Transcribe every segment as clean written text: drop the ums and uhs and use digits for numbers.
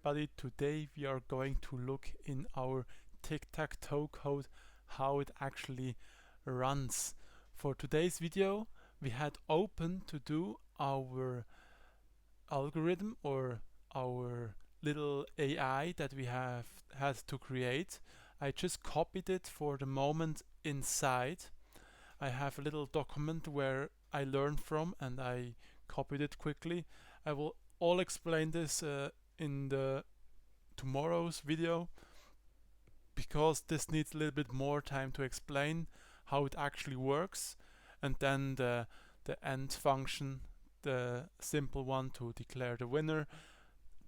everybody. Today we are going to look in our Tic Tac Toe code how it actually runs. For today's video we had open to do our algorithm or our little AI that we have had to create. I just copied it for the moment inside. I have a little document where I learned from and I copied it quickly. I will all explain this in the tomorrow's video because this needs a little bit more time to explain how it actually works, and then the end function, the simple one to declare the winner,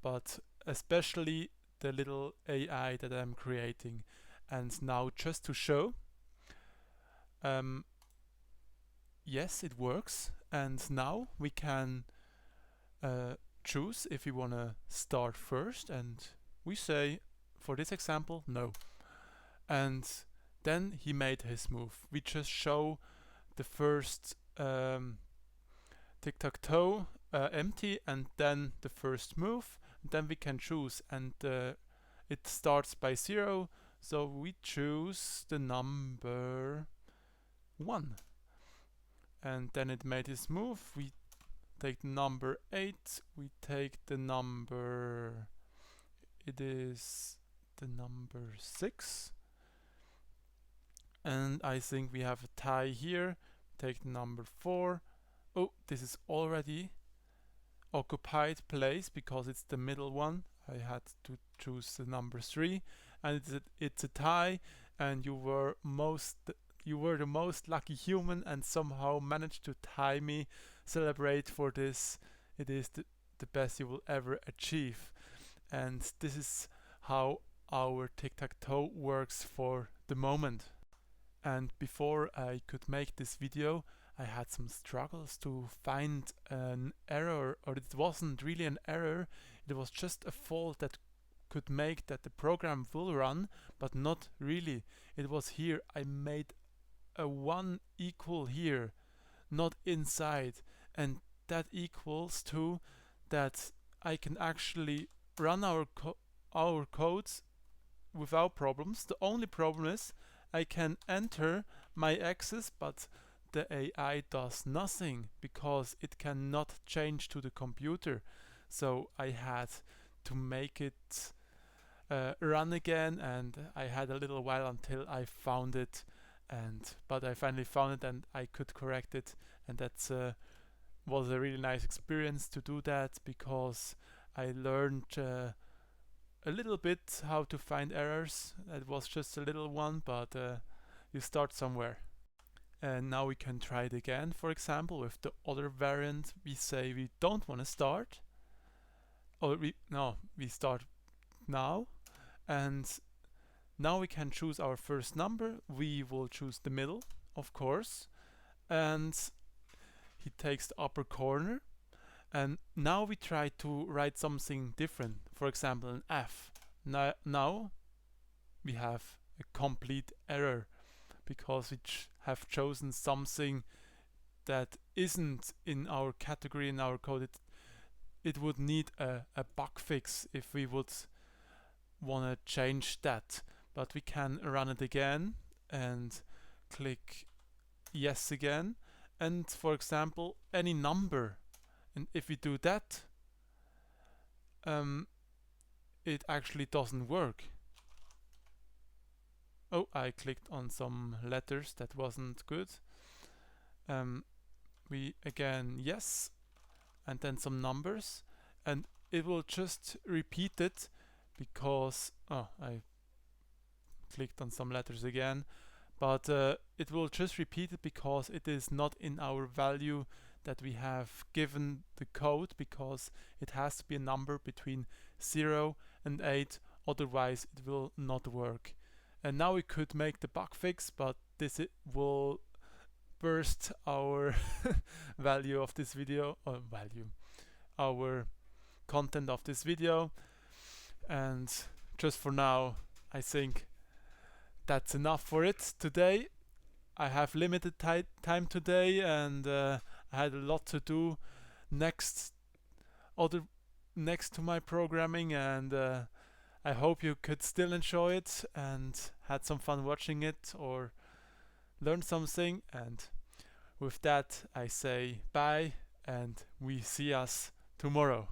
but especially the little AI that I'm creating. And now just to show, yes, it works, and now we can choose if we want to start first, and we say for this example no, and then he made his move. We just show the first tic-tac-toe empty and then the first move, and then we can choose, and it starts by 0, so we choose the number 1, and then it made his move. We take the number 8, we take the number, it is the number 6, and I think we have a tie here. Take the number 4. Oh, this is already occupied place because it's the middle one. I had to choose the number 3, and it's a tie, and you were the most lucky human and somehow managed to tie me. Celebrate for this. It is the best you will ever achieve. And this is how our tic-tac-toe works for the moment. And before I could make this video, I had some struggles to find an error, or it wasn't really an error, it was just a fault that could make that the program will run, but not really. It was here. I made a 1 equal here, not inside, and that equals to that I can actually run our codes without problems. The only problem is I can enter my access, but the AI does nothing because it cannot change to the computer. So I had to make it run again, and I had a little while until I found it, but I finally found it and I could correct it, and that's was a really nice experience to do that, because I learned a little bit how to find errors. It was just a little one, but you start somewhere. And now we can try it again. For example, with the other variant, we say we don't want to start, or we start now, and now we can choose our first number. We will choose the middle, of course, and he takes the upper corner. And now we try to write something different, for example an F. Now we have a complete error because we have chosen something that isn't in our category, in our code. It would need a bug fix if we would want to change that. But we can run it again and click yes again, and for example any number. And if we do that, it actually doesn't work. Oh, I clicked on some letters, that wasn't good. We again yes, and then some numbers, and it will just repeat it because I clicked on some letters again, but it will just repeat it because it is not in our value that we have given the code, because it has to be a number between 0 and 8, otherwise it will not work. And now we could make the bug fix, but this will burst our value of this video, or our content of this video. And just for now, I think that's enough for it today. I have limited time today, and I had a lot to do. Next other next to my programming, and I hope you could still enjoy it and had some fun watching it or learned something. And with that, I say bye, and we see us tomorrow.